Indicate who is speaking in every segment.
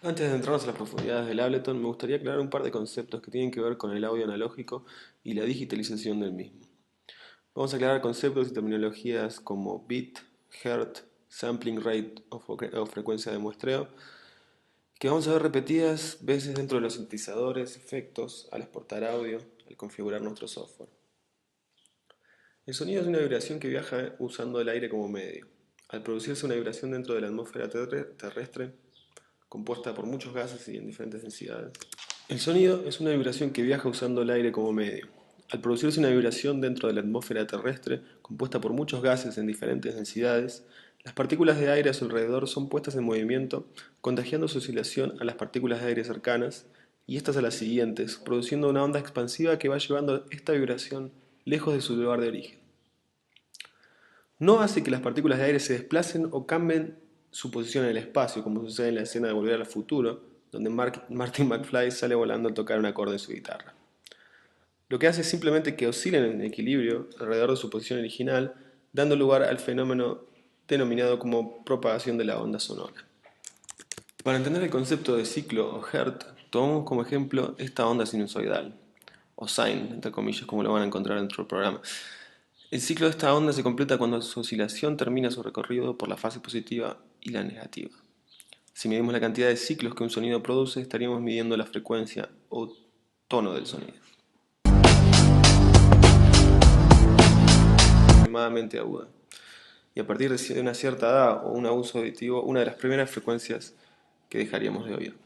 Speaker 1: Antes de entrarnos a las profundidades del Ableton, me gustaría aclarar un par de conceptos que tienen que ver con el audio analógico y la digitalización del mismo. Vamos a aclarar conceptos y terminologías como bit, hertz, sampling rate o frecuencia de muestreo, que vamos a ver repetidas veces dentro de los sintetizadores, efectos, al exportar audio, al configurar nuestro software. El sonido es una vibración que viaja usando el aire como medio. Al producirse una vibración dentro de la atmósfera terrestre, compuesta por muchos gases y en diferentes densidades. El sonido es una vibración que viaja usando el aire como medio. Al producirse una vibración dentro de la atmósfera terrestre, compuesta por muchos gases en diferentes densidades, las partículas de aire a su alrededor son puestas en movimiento, contagiando su oscilación a las partículas de aire cercanas y estas a las siguientes, produciendo una onda expansiva que va llevando esta vibración lejos de su lugar de origen. No hace que las partículas de aire se desplacen o cambien su posición en el espacio, como sucede en la escena de Volver al Futuro, donde Martin McFly sale volando al tocar un acorde en su guitarra. Lo que hace es simplemente que oscilen en equilibrio alrededor de su posición original, dando lugar al fenómeno denominado como propagación de la onda sonora. Para entender el concepto de ciclo o hertz, tomamos como ejemplo esta onda sinusoidal, o sine, entre comillas, como lo van a encontrar dentro del programa. El ciclo de esta onda se completa cuando su oscilación termina su recorrido por la fase positiva y la negativa. Si medimos la cantidad de ciclos que un sonido produce, estaríamos midiendo la frecuencia o tono del sonido. Extremadamente aguda. Y a partir de una cierta edad o un abuso auditivo, una de las primeras frecuencias que dejaríamos de oír.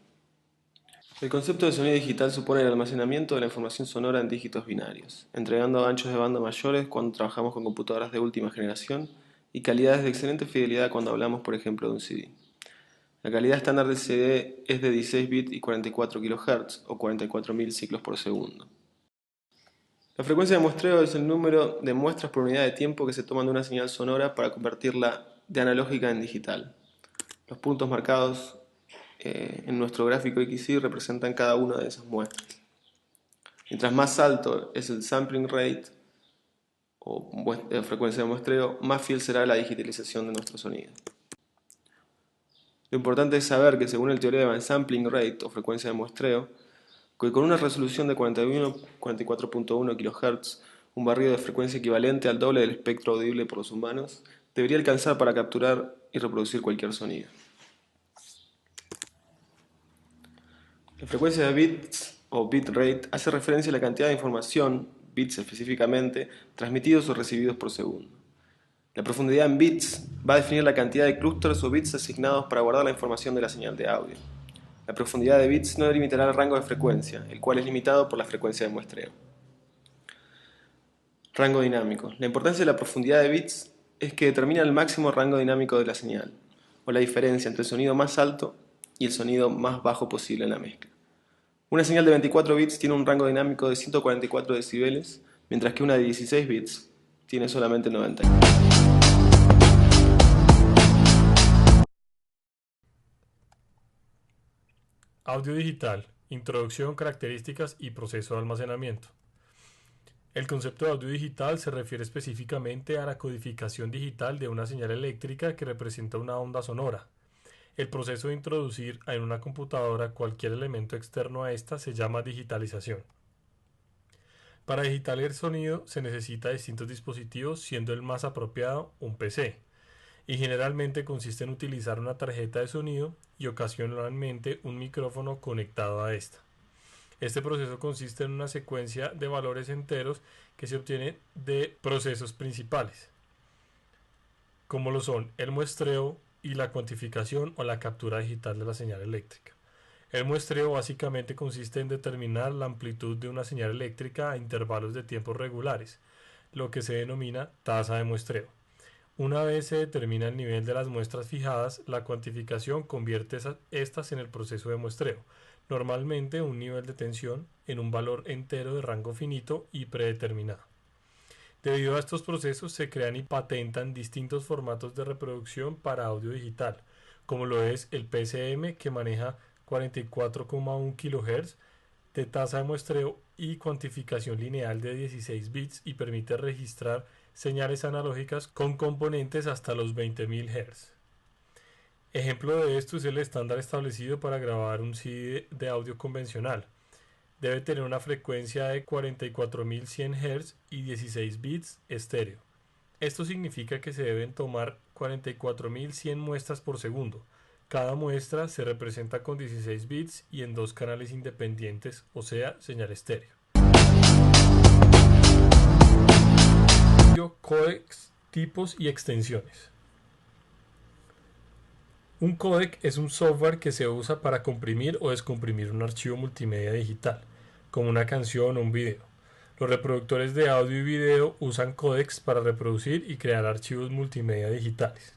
Speaker 1: El concepto de sonido digital supone el almacenamiento de la información sonora en dígitos binarios, entregando anchos de banda mayores cuando trabajamos con computadoras de última generación y calidades de excelente fidelidad cuando hablamos, por ejemplo, de un CD. La calidad estándar del CD es de 16 bits y 44 kHz o 44.000 ciclos por segundo. La frecuencia de muestreo es el número de muestras por unidad de tiempo que se toman de una señal sonora para convertirla de analógica en digital. Los puntos marcados en nuestro gráfico XY representan cada una de esas muestras. Mientras más alto es el sampling rate o frecuencia de muestreo, más fiel será la digitalización de nuestro sonido. Lo importante es saber que según el teorema de sampling rate o frecuencia de muestreo, que con una resolución de 44.1 kHz, un barrido de frecuencia equivalente al doble del espectro audible por los humanos, debería alcanzar para capturar y reproducir cualquier sonido. La frecuencia de bits o bitrate hace referencia a la cantidad de información, bits específicamente, transmitidos o recibidos por segundo. La profundidad en bits va a definir la cantidad de clústeres o bits asignados para guardar la información de la señal de audio. La profundidad de bits no delimitará el rango de frecuencia, el cual es limitado por la frecuencia de muestreo. Rango dinámico. La importancia de la profundidad de bits es que determina el máximo rango dinámico de la señal, o la diferencia entre el sonido más alto y el sonido más bajo posible en la mezcla. Una señal de 24 bits tiene un rango dinámico de 144 decibeles, mientras que una de 16 bits tiene solamente 90.
Speaker 2: Audio digital, introducción, características y proceso de almacenamiento. El concepto de audio digital se refiere específicamente a la codificación digital de una señal eléctrica que representa una onda sonora. El proceso de introducir en una computadora cualquier elemento externo a esta se llama digitalización. Para digitalizar el sonido se necesita distintos dispositivos, siendo el más apropiado un PC, y generalmente consiste en utilizar una tarjeta de sonido y ocasionalmente un micrófono conectado a esta. Este proceso consiste en una secuencia de valores enteros que se obtiene de procesos principales, como lo son el muestreo y la cuantificación o la captura digital de la señal eléctrica. El muestreo básicamente consiste en determinar la amplitud de una señal eléctrica a intervalos de tiempo regulares, lo que se denomina tasa de muestreo. Una vez se determina el nivel de las muestras fijadas, la cuantificación convierte estas en el proceso de muestreo, normalmente un nivel de tensión en un valor entero de rango finito y predeterminado. Debido a estos procesos se crean y patentan distintos formatos de reproducción para audio digital, como lo es el PCM que maneja 44,1 kHz de tasa de muestreo y cuantificación lineal de 16 bits y permite registrar señales analógicas con componentes hasta los 20.000 Hz. Ejemplo de esto es el estándar establecido para grabar un CD de audio convencional. Debe tener una frecuencia de 44.100 Hz y 16 bits estéreo. Esto significa que se deben tomar 44.100 muestras por segundo. Cada muestra se representa con 16 bits y en dos canales independientes, o sea, señal estéreo. Códecs, tipos y extensiones. Un códec es un software que se usa para comprimir o descomprimir un archivo multimedia digital, como una canción o un video. Los reproductores de audio y video usan códecs para reproducir y crear archivos multimedia digitales.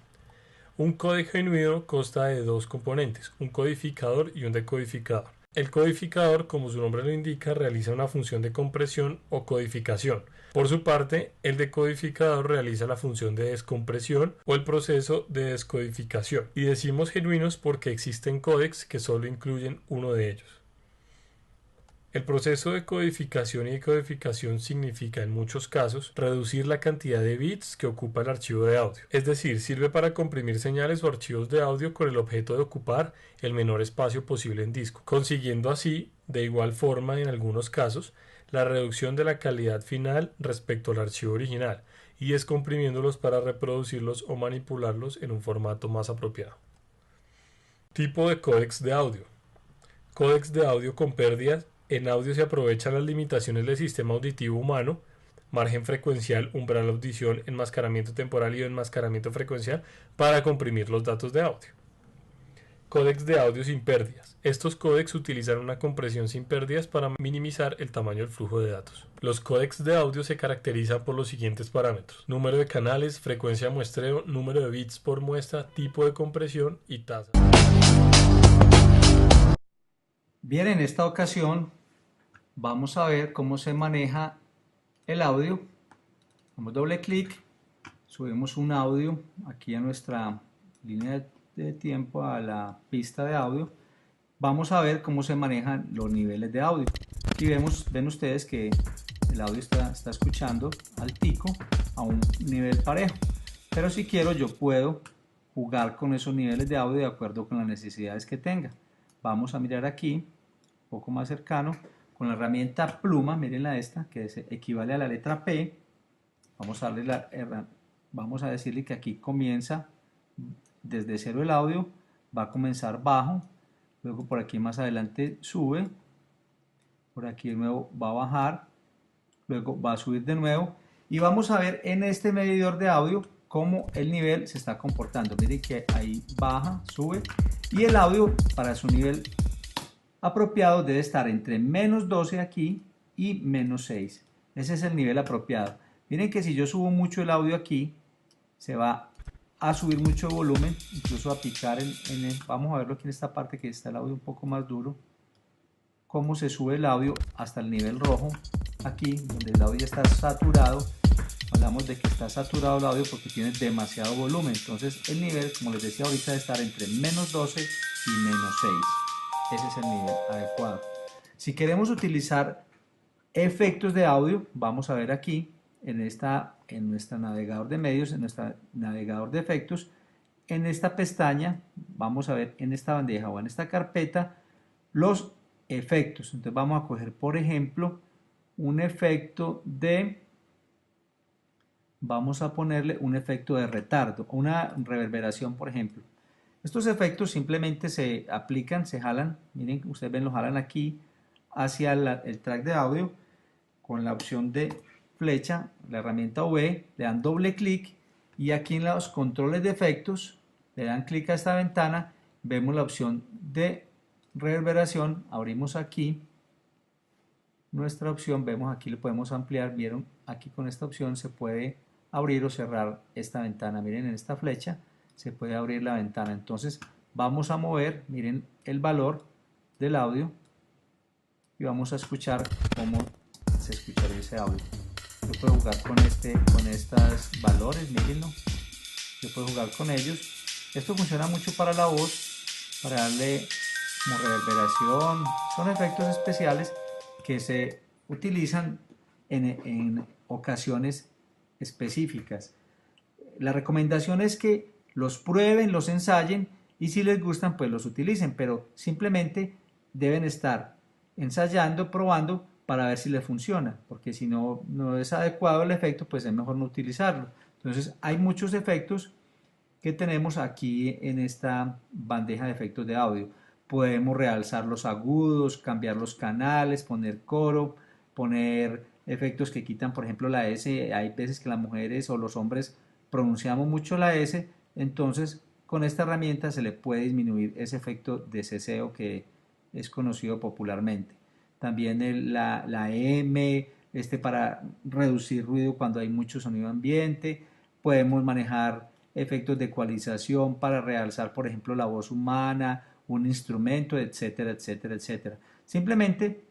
Speaker 2: Un códec genuino consta de dos componentes, un codificador y un decodificador. El codificador, como su nombre lo indica, realiza una función de compresión o codificación. Por su parte, el decodificador realiza la función de descompresión o el proceso de descodificación. Y decimos genuinos porque existen códecs que solo incluyen uno de ellos. El proceso de codificación y decodificación significa en muchos casos reducir la cantidad de bits que ocupa el archivo de audio. Es decir, sirve para comprimir señales o archivos de audio con el objeto de ocupar el menor espacio posible en disco, consiguiendo así, de igual forma en algunos casos, la reducción de la calidad final respecto al archivo original y descomprimiéndolos para reproducirlos o manipularlos en un formato más apropiado. Tipo de códecs de audio. Códecs de audio con pérdidas. En audio se aprovechan las limitaciones del sistema auditivo humano, margen frecuencial, umbral de audición, enmascaramiento temporal y enmascaramiento frecuencial para comprimir los datos de audio. Códecs de audio sin pérdidas. Estos códecs utilizan una compresión sin pérdidas para minimizar el tamaño del flujo de datos. Los códecs de audio se caracterizan por los siguientes parámetros: número de canales, frecuencia de muestreo, número de bits por muestra, tipo de compresión y tasa.
Speaker 3: Bien, en esta ocasión vamos a ver cómo se maneja el audio. Damos doble clic, subimos un audio aquí a nuestra línea de tiempo, a la pista de audio. Vamos a ver cómo se manejan los niveles de audio. Aquí ven ustedes que el audio está escuchando al pico a un nivel parejo. Pero si quiero, yo puedo jugar con esos niveles de audio de acuerdo con las necesidades que tenga. Vamos a mirar aquí, un poco más cercano, con la herramienta pluma, mírenla esta, que equivale a la letra P. Vamos a decirle que aquí comienza desde cero el audio, va a comenzar bajo, luego por aquí más adelante sube, por aquí de nuevo va a bajar, luego va a subir de nuevo, y vamos a ver en este medidor de audio cómo el nivel se está comportando. Miren que ahí baja, sube, y el audio para su nivel apropiado debe estar entre menos 12 aquí y menos 6. Ese es el nivel apropiado. Miren que si yo subo mucho el audio aquí, se va a subir mucho volumen, incluso a picar vamos a verlo aquí en esta parte que está el audio un poco más duro, cómo se sube el audio hasta el nivel rojo, aquí donde el audio ya está saturado. Hablamos de que está saturado el audio porque tiene demasiado volumen. Entonces el nivel, como les decía ahorita, debe estar entre menos 12 y menos 6. Ese es el nivel adecuado. Si queremos utilizar efectos de audio, vamos a ver aquí en nuestro navegador de medios, en nuestro navegador de efectos, en esta pestaña, vamos a ver en esta bandeja o en esta carpeta los efectos. Entonces vamos a coger, por ejemplo, un efecto vamos a ponerle un efecto de retardo, una reverberación, por ejemplo. Estos efectos simplemente se aplican, se jalan, miren, ustedes ven, lo jalan aquí hacia el track de audio con la opción de flecha, la herramienta V, le dan doble clic y aquí en los controles de efectos le dan clic a esta ventana, vemos la opción de reverberación, abrimos aquí nuestra opción, vemos aquí lo podemos ampliar, vieron aquí con esta opción se puede abrir o cerrar esta ventana, miren en esta flecha se puede abrir la ventana. Entonces vamos a mover, miren el valor del audio y vamos a escuchar cómo se escucharía ese audio. Yo puedo jugar con estos valores, mírenlo, yo puedo jugar con ellos. Esto funciona mucho para la voz, para darle como reverberación. Son efectos especiales que se utilizan en ocasiones específicas. La recomendación es que los prueben, los ensayen y si les gustan pues los utilicen, pero simplemente deben estar ensayando, probando para ver si les funciona, porque si no es adecuado el efecto pues es mejor no utilizarlo. Entonces hay muchos efectos que tenemos aquí en esta bandeja de efectos de audio. Podemos realzar los agudos, cambiar los canales, poner coro, poner efectos que quitan, por ejemplo, la S. Hay veces que las mujeres o los hombres pronunciamos mucho la S, entonces con esta herramienta se le puede disminuir ese efecto de ceseo que es conocido popularmente. También la M, para reducir ruido cuando hay mucho sonido ambiente. Podemos manejar efectos de ecualización para realzar, por ejemplo, la voz humana, un instrumento, etcétera, etcétera, etcétera. Simplemente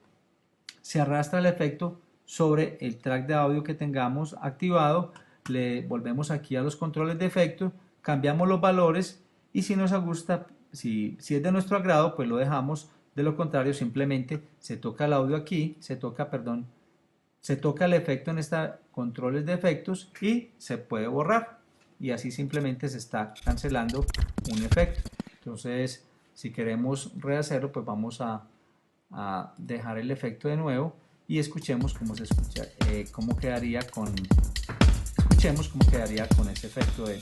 Speaker 3: se arrastra el efecto sobre el track de audio que tengamos activado, le volvemos aquí a los controles de efecto, cambiamos los valores y si nos gusta, si es de nuestro agrado, pues lo dejamos. De lo contrario, simplemente se toca el audio aquí, se toca el efecto en esta controles de efectos y se puede borrar y así simplemente se está cancelando un efecto. Entonces si queremos rehacerlo pues vamos a dejar el efecto de nuevo y escuchemos cómo se escucha, escuchemos cómo quedaría con ese efecto de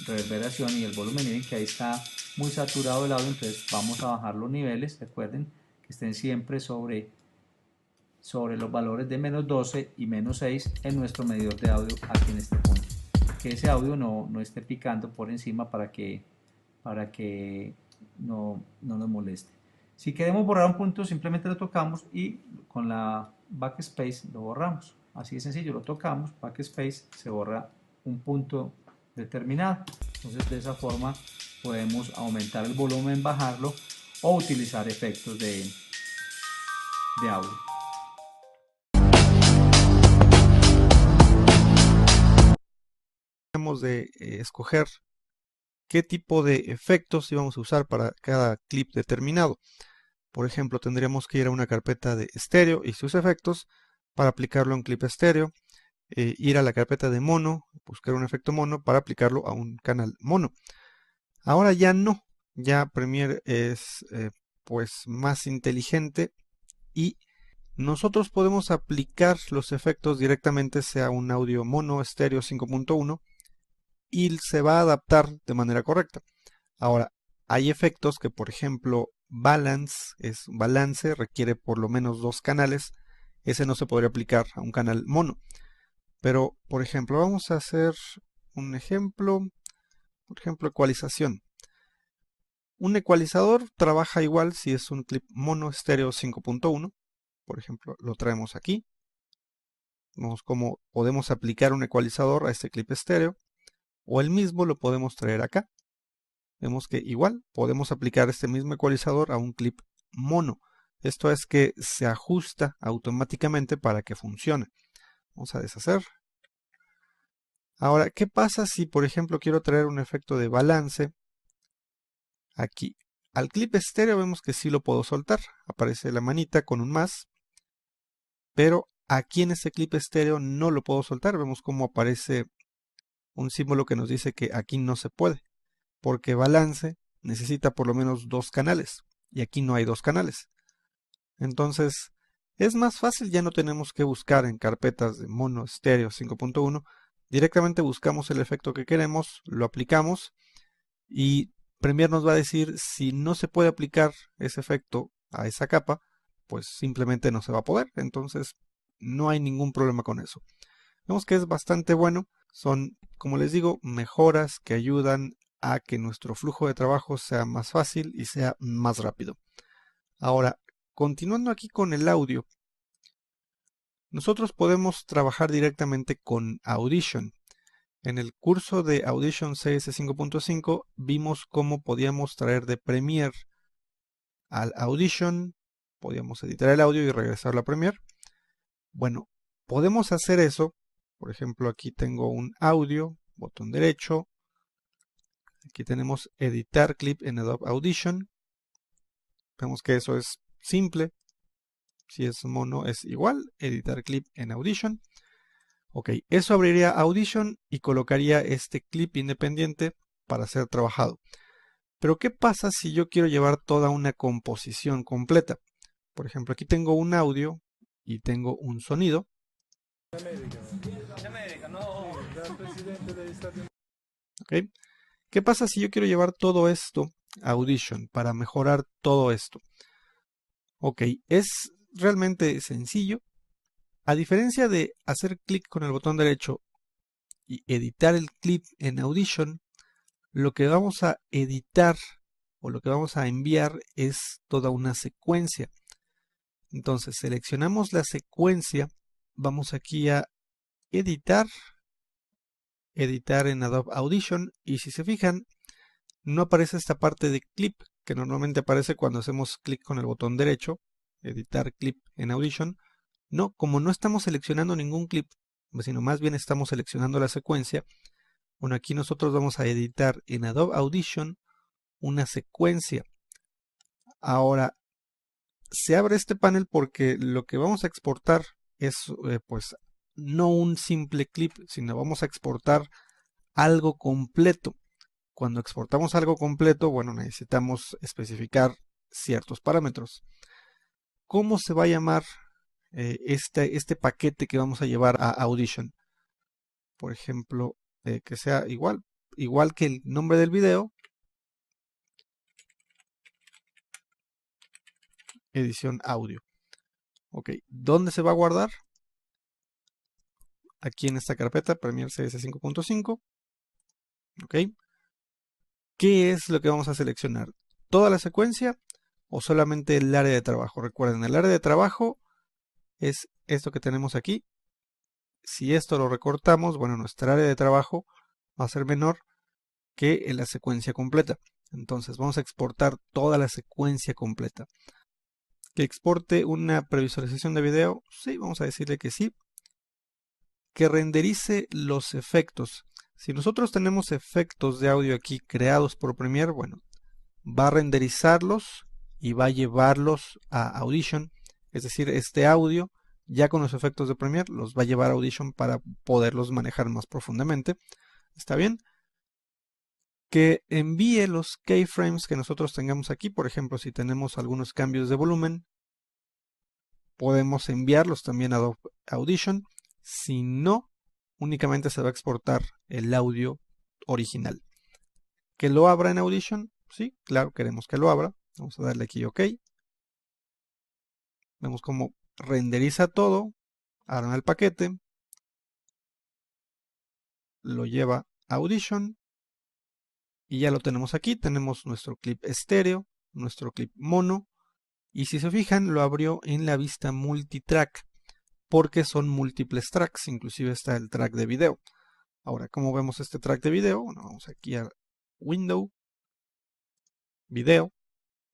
Speaker 3: reverberación y el volumen. Miren que ahí está muy saturado el audio, entonces vamos a bajar los niveles. Recuerden que estén siempre sobre los valores de menos 12 y menos 6 en nuestro medidor de audio aquí en este punto. Que ese audio no esté picando por encima para que no nos moleste. Si queremos borrar un punto, simplemente lo tocamos y con la backspace lo borramos. Así de sencillo, lo tocamos, backspace, se borra un punto determinado. Entonces de esa forma podemos aumentar el volumen, bajarlo o utilizar efectos de audio.
Speaker 4: De escoger qué tipo de efectos íbamos a usar para cada clip determinado. Por ejemplo, tendríamos que ir a una carpeta de estéreo y sus efectos para aplicarlo a un clip estéreo, ir a la carpeta de mono, buscar un efecto mono para aplicarlo a un canal mono. Ahora ya no, ya Premiere es pues más inteligente y nosotros podemos aplicar los efectos directamente sea un audio mono estéreo 5.1 y se va a adaptar de manera correcta. Ahora, hay efectos que, por ejemplo, balance, requiere por lo menos 2 canales. Ese no se podría aplicar a un canal mono. Pero, por ejemplo, vamos a hacer un ejemplo. Por ejemplo, ecualización. Un ecualizador trabaja igual si es un clip mono estéreo 5.1. Por ejemplo, lo traemos aquí. Vemos cómo podemos aplicar un ecualizador a este clip estéreo. O el mismo lo podemos traer acá. Vemos que igual podemos aplicar este mismo ecualizador a un clip mono. Esto es que se ajusta automáticamente para que funcione. Vamos a deshacer. Ahora, ¿qué pasa si por ejemplo quiero traer un efecto de balance aquí? Al clip estéreo vemos que sí lo puedo soltar. Aparece la manita con un más. Pero aquí en este clip estéreo no lo puedo soltar. Vemos cómo aparece un símbolo que nos dice que aquí no se puede, porque balance necesita por lo menos 2 canales y aquí no hay 2 canales. Entonces es más fácil, ya no tenemos que buscar en carpetas de mono estéreo 5.1, directamente buscamos el efecto que queremos, lo aplicamos y Premiere nos va a decir si no se puede aplicar ese efecto a esa capa, pues simplemente no se va a poder. Entonces no hay ningún problema con eso. Vemos que es bastante bueno. Son, como les digo, mejoras que ayudan a que nuestro flujo de trabajo sea más fácil y sea más rápido. Ahora, continuando aquí con el audio, nosotros podemos trabajar directamente con Audition. En el curso de Audition CS 5.5 vimos cómo podíamos traer de Premiere al Audition, podíamos editar el audio y regresarlo a Premiere. Bueno, podemos hacer eso. Por ejemplo, aquí tengo un audio, botón derecho. Aquí tenemos editar clip en Adobe Audition. Vemos que eso es simple. Si es mono es igual, editar clip en Audition. Ok, eso abriría Audition y colocaría este clip independiente para ser trabajado. Pero ¿qué pasa si yo quiero llevar toda una composición completa? Por ejemplo, aquí tengo un audio y tengo un sonido. ¿Ok? ¿Qué pasa si yo quiero llevar todo esto a Audition para mejorar todo esto? Ok, es realmente sencillo. A diferencia de hacer clic con el botón derecho y editar el clip en Audition, lo que vamos a editar o lo que vamos a enviar es toda una secuencia. Entonces seleccionamos la secuencia, vamos aquí a editar, editar en Adobe Audition, y si se fijan no aparece esta parte de clip que normalmente aparece cuando hacemos clic con el botón derecho, editar clip en Audition. No, como no estamos seleccionando ningún clip, sino más bien estamos seleccionando la secuencia, bueno, aquí nosotros vamos a editar en Adobe Audition una secuencia. Ahora, se abre este panel porque lo que vamos a exportar es pues no un simple clip, sino vamos a exportar algo completo. Cuando exportamos algo completo, bueno, necesitamos especificar ciertos parámetros. ¿Cómo se va a llamar este paquete que vamos a llevar a Audition? Por ejemplo, que sea igual que el nombre del video, edición audio. Ok, ¿dónde se va a guardar? Aquí en esta carpeta, Premiere CS 5.5. Ok, ¿qué es lo que vamos a seleccionar? ¿Toda la secuencia o solamente el área de trabajo? Recuerden, el área de trabajo es esto que tenemos aquí. Si esto lo recortamos, bueno, nuestra área de trabajo va a ser menor que en la secuencia completa. Entonces vamos a exportar toda la secuencia completa. ¿Que exporte una previsualización de video? Sí, vamos a decirle que sí. Que renderice los efectos. Si nosotros tenemos efectos de audio aquí creados por Premiere, bueno, va a renderizarlos y va a llevarlos a Audition. Es decir, este audio ya con los efectos de Premiere los va a llevar a Audition para poderlos manejar más profundamente. ¿Está bien? Que envíe los keyframes que nosotros tengamos aquí. Por ejemplo, si tenemos algunos cambios de volumen, podemos enviarlos también a Adobe Audition. Si no, únicamente se va a exportar el audio original. ¿Que lo abra en Audition? Sí, claro, queremos que lo abra. Vamos a darle aquí OK. Vemos cómo renderiza todo, arma el paquete, lo lleva a Audition y ya lo tenemos aquí. Tenemos nuestro clip estéreo, nuestro clip mono, y si se fijan lo abrió en la vista multitrack porque son múltiples tracks, inclusive está el track de video. Ahora, ¿cómo vemos este track de video? Bueno, vamos aquí a Window, Video,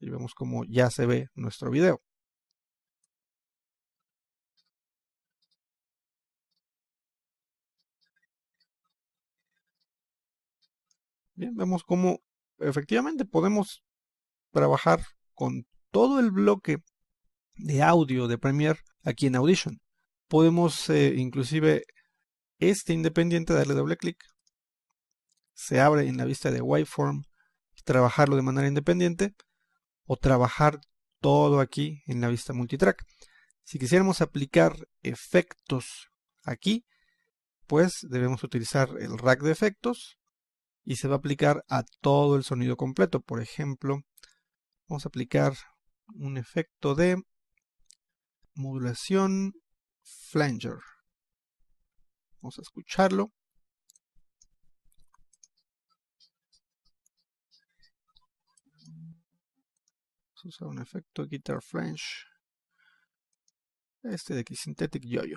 Speaker 4: y vemos cómo ya se ve nuestro video. Bien, vemos cómo efectivamente podemos trabajar con todo el bloque de audio de Premiere aquí en Audition. Podemos inclusive independiente darle doble clic, se abre en la vista de Waveform y trabajarlo de manera independiente, o trabajar todo aquí en la vista multitrack. Si quisiéramos aplicar efectos aquí, pues debemos utilizar el rack de efectos y se va a aplicar a todo el sonido completo. Por ejemplo, vamos a aplicar un efecto de modulación flanger. Vamos a escucharlo. Vamos a usar un efecto guitar flange. Este de aquí, Synthetic Yo-Yo.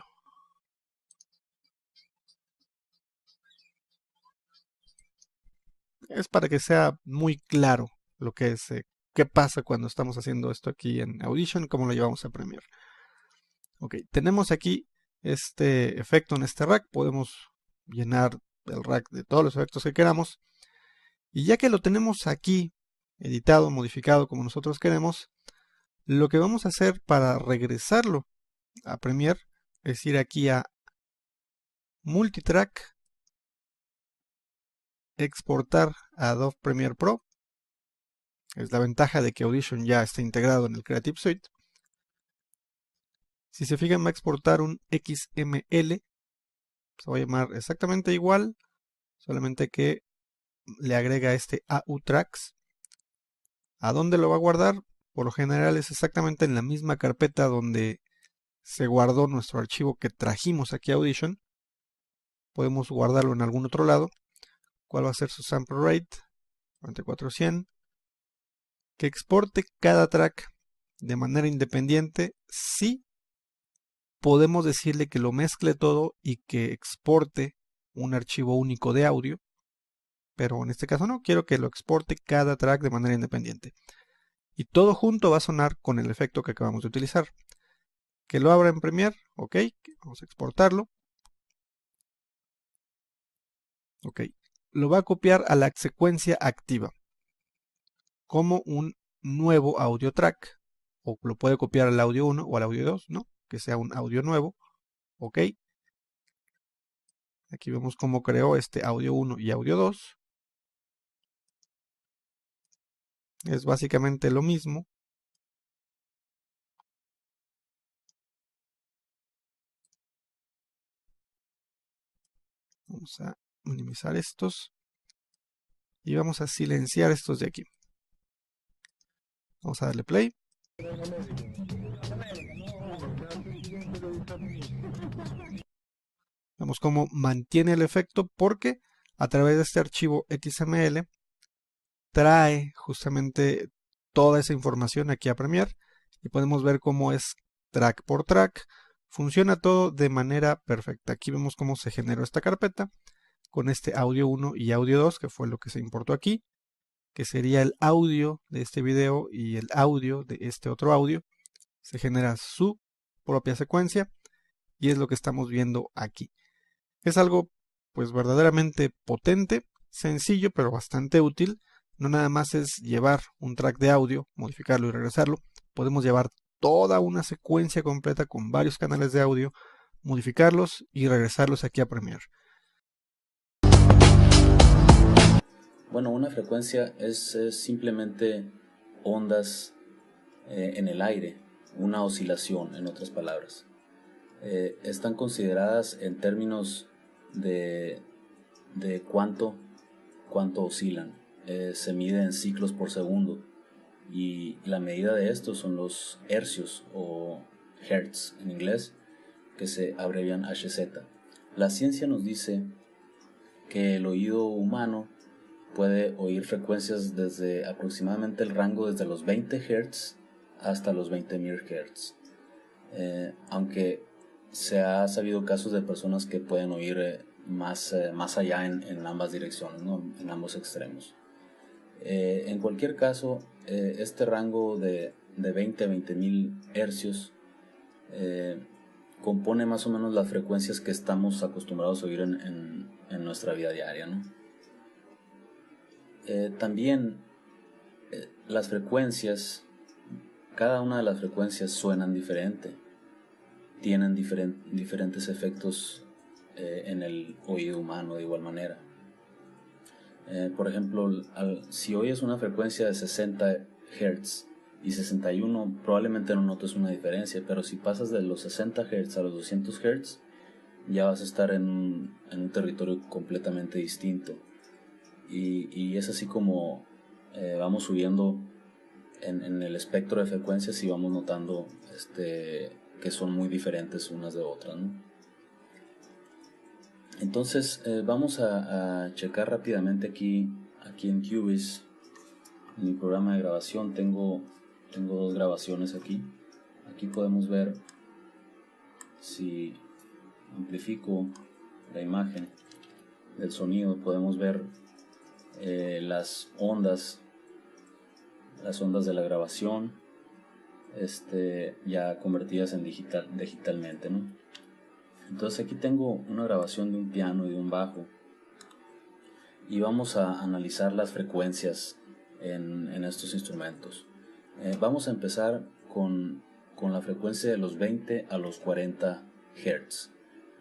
Speaker 4: Es para que sea muy claro lo que es, qué pasa cuando estamos haciendo esto aquí en Audition, cómo lo llevamos a Premiere. Ok, tenemos aquí este efecto en este rack. Podemos llenar el rack de todos los efectos que queramos. Y ya que lo tenemos aquí editado, modificado como nosotros queremos, lo que vamos a hacer para regresarlo a Premiere es ir aquí a Multitrack, exportar a Adobe Premiere Pro Es la ventaja de que Audition ya está integrado en el Creative Suite. Si se fijan, va a exportar un XML. Se va a llamar exactamente igual, solamente que le agrega este AU Tracks. ¿A dónde lo va a guardar? Por lo general es exactamente en la misma carpeta donde se guardó nuestro archivo que trajimos aquí a Audition. Podemos guardarlo en algún otro lado. ¿Cuál va a ser su sample rate? 4400. Que exporte cada track de manera independiente. Sí, podemos decirle que lo mezcle todo y que exporte un archivo único de audio. Pero en este caso no, quiero que lo exporte cada track de manera independiente. Y todo junto va a sonar con el efecto que acabamos de utilizar. Que lo abra en Premiere, ok, vamos a exportarlo. Ok, lo va a copiar a la secuencia activa como un nuevo audio track, o lo puede copiar al audio 1 o al audio 2, ¿no? Que sea un audio nuevo, ok. Aquí vemos cómo creó este audio 1 y audio 2. Es básicamente lo mismo. Vamos a minimizar estos y vamos a silenciar estos de aquí. Vamos a darle play. Vemos cómo mantiene el efecto porque a través de este archivo XML trae justamente toda esa información aquí a Premiere y podemos ver cómo es track por track. Funciona todo de manera perfecta. Aquí vemos cómo se generó esta carpeta con este audio 1 y audio 2, que fue lo que se importó aquí, que sería el audio de este video y el audio de este otro audio. Se genera su propia secuencia y es lo que estamos viendo aquí. Es algo pues verdaderamente potente, sencillo pero bastante útil. No nada más es llevar un track de audio, modificarlo y regresarlo. Podemos llevar toda una secuencia completa con varios canales de audio, modificarlos y regresarlos aquí a Premiere.
Speaker 5: Bueno, una frecuencia es simplemente ondas en el aire, una oscilación, en otras palabras. Están consideradas en términos de cuánto oscilan. Se mide en ciclos por segundo y la medida de esto son los hercios o hertz en inglés, que se abrevian HZ. La ciencia nos dice que el oído humano puede oír frecuencias desde aproximadamente el rango desde los 20 Hz hasta los 20.000 Hz. Aunque se ha sabido casos de personas que pueden oír más allá en ambas direcciones, ¿no? En ambos extremos. En cualquier caso, este rango de 20 a 20.000 hercios compone más o menos las frecuencias que estamos acostumbrados a oír en nuestra vida diaria, ¿no? También las frecuencias, cada una de las frecuencias suenan diferente, tienen diferentes efectos en el oído humano de igual manera. Por ejemplo, si oyes una frecuencia de 60 Hz y 61, probablemente no notes una diferencia, pero si pasas de los 60 Hz a los 200 Hz, ya vas a estar en un territorio completamente distinto. Y es así como vamos subiendo en el espectro de frecuencias y vamos notando que son muy diferentes unas de otras, ¿no? Entonces vamos a checar rápidamente aquí en Cubase. En mi programa de grabación tengo dos grabaciones aquí. Aquí podemos ver, si amplifico la imagen del sonido, podemos ver las ondas de la grabación ya convertidas en digitalmente, ¿no? Entonces aquí tengo una grabación de un piano y de un bajo y vamos a analizar las frecuencias en estos instrumentos. Vamos a empezar con la frecuencia de los 20 a los 40 Hz.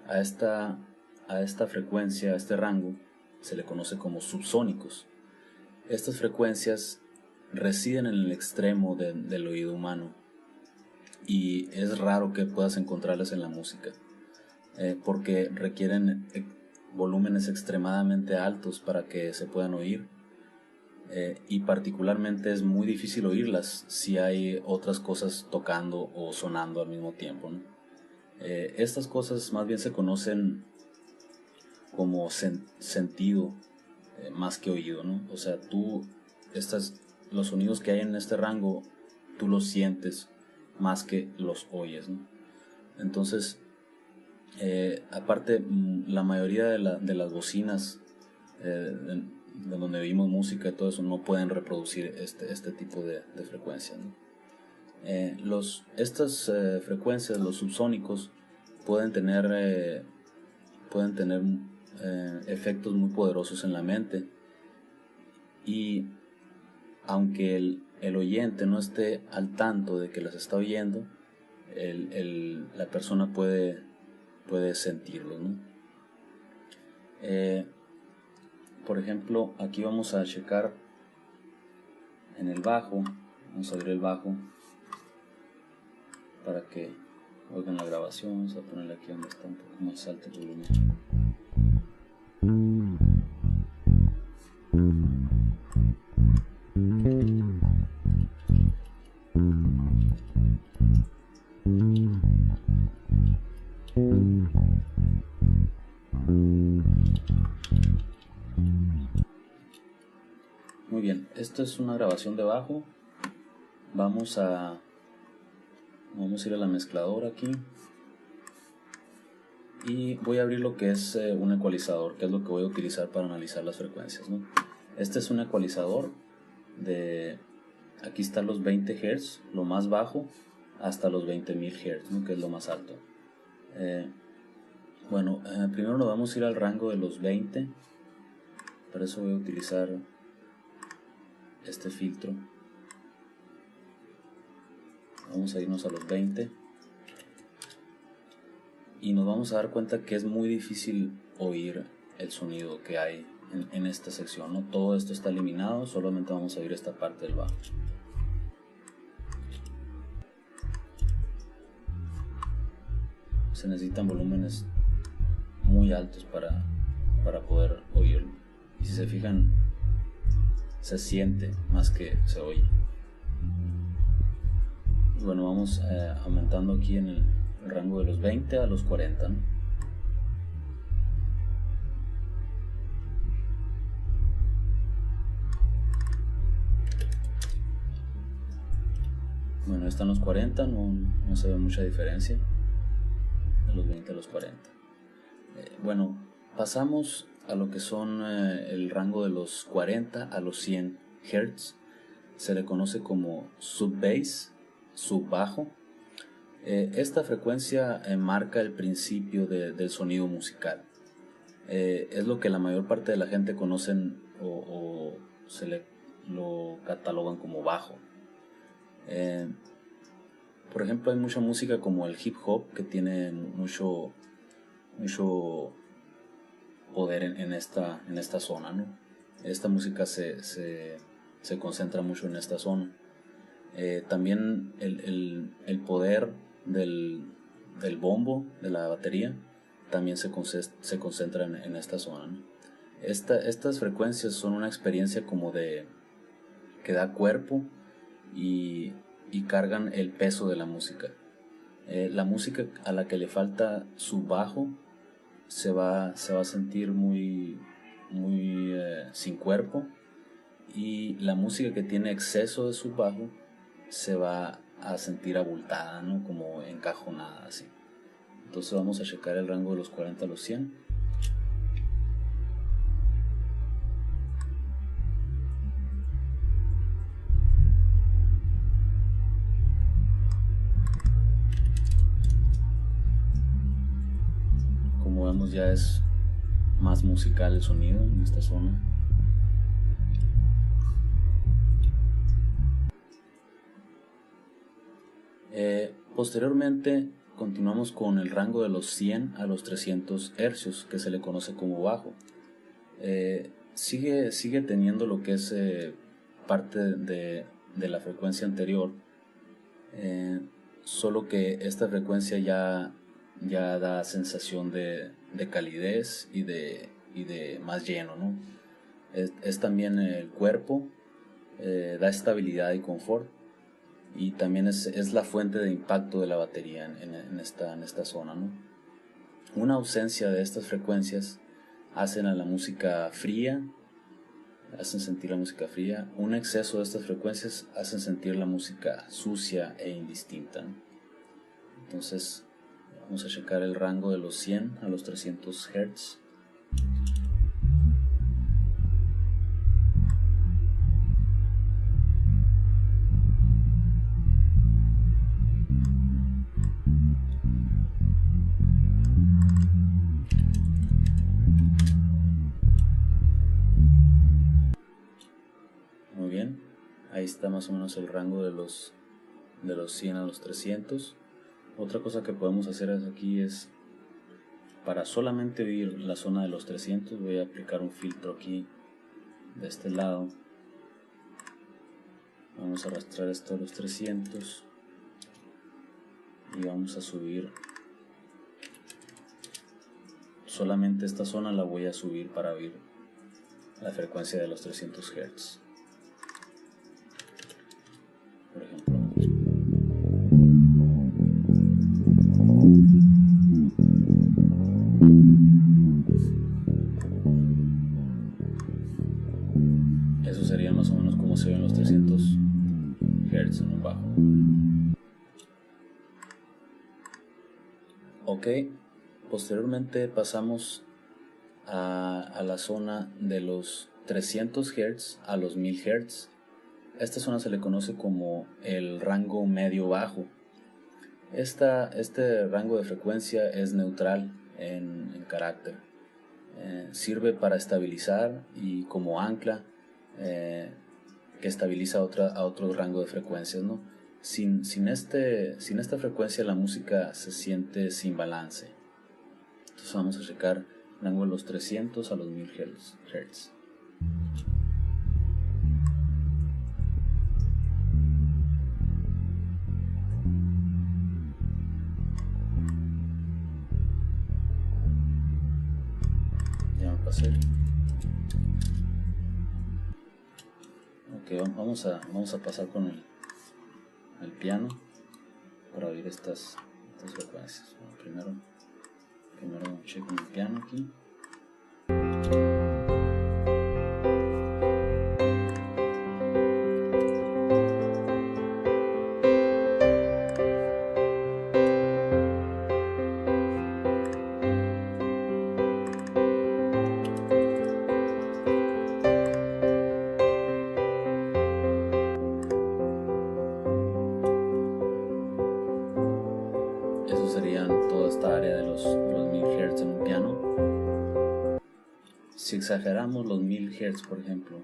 Speaker 5: A esta frecuencia, a este rango, se le conoce como subsónicos. Estas frecuencias residen en el extremo del oído humano y es raro que puedas encontrarlas en la música, porque requieren volúmenes extremadamente altos para que se puedan oír, y particularmente es muy difícil oírlas si hay otras cosas tocando o sonando al mismo tiempo, ¿no? Estas cosas más bien se conocen como sentido, más que oído, ¿no? O sea, los sonidos que hay en este rango, tú los sientes más que los oyes, ¿no? Entonces, aparte, la mayoría de las bocinas de donde oímos música y todo eso no pueden reproducir este tipo de frecuencias, ¿no? Estas frecuencias, los subsónicos, pueden tener efectos muy poderosos en la mente, y aunque el oyente no esté al tanto de que las está oyendo, la persona puede sentirlo, ¿no? Por ejemplo, aquí vamos a checar en el bajo. Vamos a abrir el bajo para que oigan la grabación. Vamos a ponerle aquí donde está un poco más alto el volumen. Muy bien, esto es una grabación de bajo. Vamos a ir a la mezcladora aquí y voy a abrir lo que es un ecualizador, que es lo que voy a utilizar para analizar las frecuencias, ¿no? Este es un ecualizador aquí están los 20 Hz, lo más bajo, hasta los 20.000 Hz, ¿no? Que es lo más alto. Primero nos vamos a ir al rango de los 20. Para eso voy a utilizar este filtro. Vamos a irnos a los 20 y nos vamos a dar cuenta que es muy difícil oír el sonido que hay en esta sección, ¿no? Todo esto está eliminado, solamente vamos a oír esta parte del bajo. Se necesitan volúmenes muy altos para poder oírlo, y si se fijan, se siente más que se oye. Y bueno, vamos aumentando aquí en el rango de los 20 a los 40, ¿no? Bueno, están los 40, no se ve mucha diferencia de los 20 a los 40. Bueno, pasamos a lo que son el rango de los 40 a los 100 Hz. Se le conoce como sub-bass, sub-bajo. Esta frecuencia marca el principio del sonido musical. Es lo que la mayor parte de la gente conocen o lo catalogan como bajo. Por ejemplo, hay mucha música como el hip hop que tiene mucho poder en esta zona, ¿no? Esta música se concentra mucho en esta zona. También el poder del bombo, de la batería, también se concentra en esta zona, ¿no? Estas frecuencias son una experiencia como que da cuerpo y cargan el peso de la música. La música a la que le falta su bajo se va a sentir muy sin cuerpo, y la música que tiene exceso de su bajo se va a sentir abultada, ¿no? Como encajonada, así. Entonces vamos a checar el rango de los 40 a los 100. Como vemos, ya es más musical el sonido en esta zona. Posteriormente continuamos con el rango de los 100 a los 300 hercios, que se le conoce como bajo. Sigue teniendo lo que es parte de la frecuencia anterior, solo que esta frecuencia ya da sensación de calidez y de más lleno, ¿no? Es también el cuerpo, da estabilidad y confort, y también es la fuente de impacto de la batería en esta zona, ¿no? Una ausencia de estas frecuencias hacen a la música fría, hacen sentir la música fría. Un exceso de estas frecuencias hacen sentir la música sucia e indistinta, ¿no? Entonces vamos a checar el rango de los 100 a los 300 Hz. Muy bien, ahí está más o menos el rango de los 100 a los 300. Otra cosa que podemos hacer aquí es, para solamente oír la zona de los 300, voy a aplicar un filtro aquí de este lado. Vamos a arrastrar esto a los 300 y vamos a subir solamente esta zona, la voy a subir para oír la frecuencia de los 300 Hz. Por ejemplo, eso sería más o menos como se ven los 300 Hz en un bajo. Ok, posteriormente pasamos a la zona de los 300 Hz a los 1000 Hz. Esta zona se le conoce como el rango medio-bajo. Este rango de frecuencia es neutral en carácter. Sirve para estabilizar y como ancla que estabiliza a otro rango de frecuencias, ¿no? Sin esta frecuencia la música se siente sin balance. Entonces vamos a checar el rango de los 300 a los 1000 Hz. Ya me pasé. Ok, vamos a pasar con el piano para oír estas frecuencias. Bueno, primero checo el piano aquí. Serían toda esta área de los 1000 Hz en un piano. Si exageramos los 1000 Hz, por ejemplo,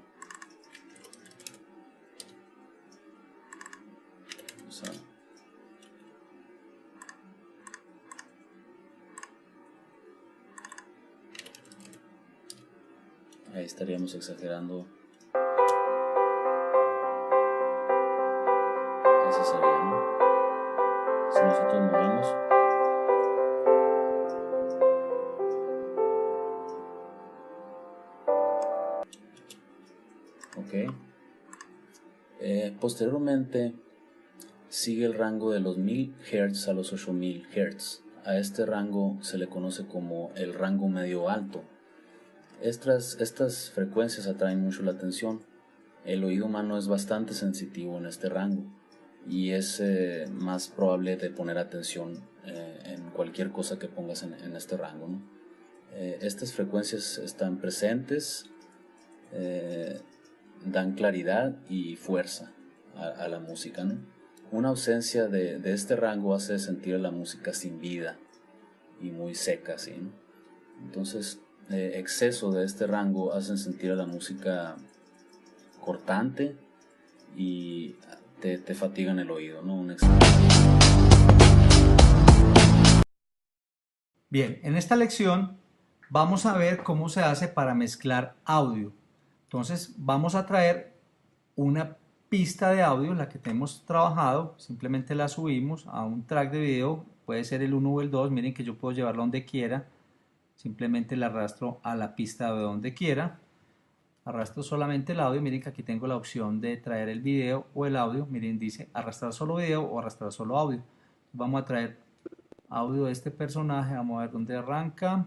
Speaker 5: ahí estaríamos exagerando. Ese sería, ¿no? Si nosotros movemos, ok. Posteriormente sigue el rango de los 1000 Hz a los 8000 Hz. A este rango se le conoce como el rango medio alto. Estas frecuencias atraen mucho la atención. El oído humano es bastante sensitivo en este rango y es más probable de poner atención en cualquier cosa que pongas en este rango, ¿no? Estas frecuencias están presentes, dan claridad y fuerza a la música, ¿no? Una ausencia de este rango hace sentir la música sin vida y muy seca, ¿sí? Entonces, exceso de este rango hacen sentir a la música cortante y te fatigan el oído, ¿no?
Speaker 3: Bien, en esta lección vamos a ver cómo se hace para mezclar audio. Entonces vamos a traer una pista de audio, la que tenemos trabajado, simplemente la subimos a un track de video, puede ser el 1 o el 2, miren que yo puedo llevarlo donde quiera, simplemente la arrastro a la pista de donde quiera, arrastro solamente el audio, miren que aquí tengo la opción de traer el video o el audio, miren dice arrastrar solo video o arrastrar solo audio. Vamos a traer audio de este personaje, vamos a ver dónde arranca,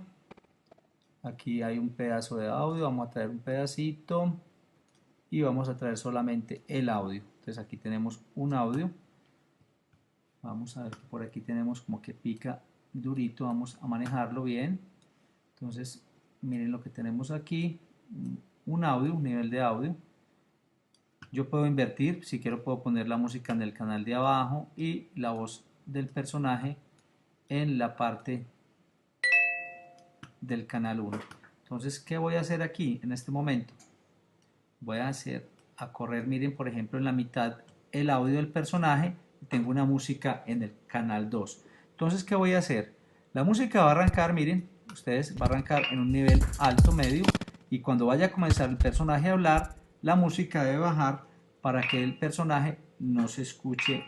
Speaker 3: aquí hay un pedazo de audio, vamos a traer un pedacito y vamos a traer solamente el audio. Entonces aquí tenemos un audio, vamos a ver, por aquí tenemos como que pica durito, vamos a manejarlo bien. Entonces miren lo que tenemos aquí, un audio, un nivel de audio. Yo puedo invertir, si quiero puedo poner la música en el canal de abajo y la voz del personaje en la parte del canal 1. Entonces, ¿qué voy a hacer aquí en este momento? Voy a correr, miren, por ejemplo, en la mitad el audio del personaje y tengo una música en el canal 2. Entonces, ¿qué voy a hacer? La música va a arrancar, miren, ustedes, va a arrancar en un nivel alto, medio, y cuando vaya a comenzar el personaje a hablar, la música debe bajar para que el personaje no se escuche,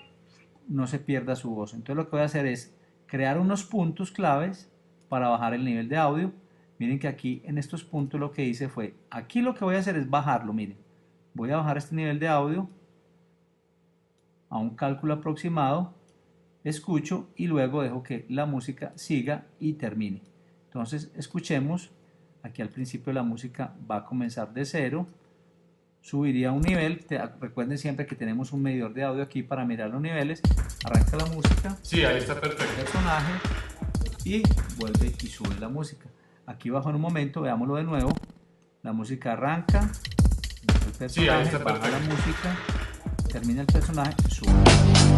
Speaker 3: no se pierda su voz. Entonces lo que voy a hacer es crear unos puntos claves para bajar el nivel de audio. Miren que aquí en estos puntos lo que hice fue, aquí lo que voy a hacer es bajarlo, miren. Voy a bajar este nivel de audio a un cálculo aproximado, escucho y luego dejo que la música siga y termine. Entonces escuchemos, aquí al principio la música va a comenzar de 0, subiría un nivel, recuerden siempre que tenemos un medidor de audio aquí para mirar los niveles, arranca la música,
Speaker 2: Sí, ahí está perfecto.
Speaker 3: el personaje y vuelve y sube la música. Aquí bajo en un momento, veámoslo de nuevo, la música arranca, el personaje,
Speaker 2: Sí, ahí está
Speaker 3: baja la
Speaker 2: perfecto.
Speaker 3: música, termina el personaje, sube.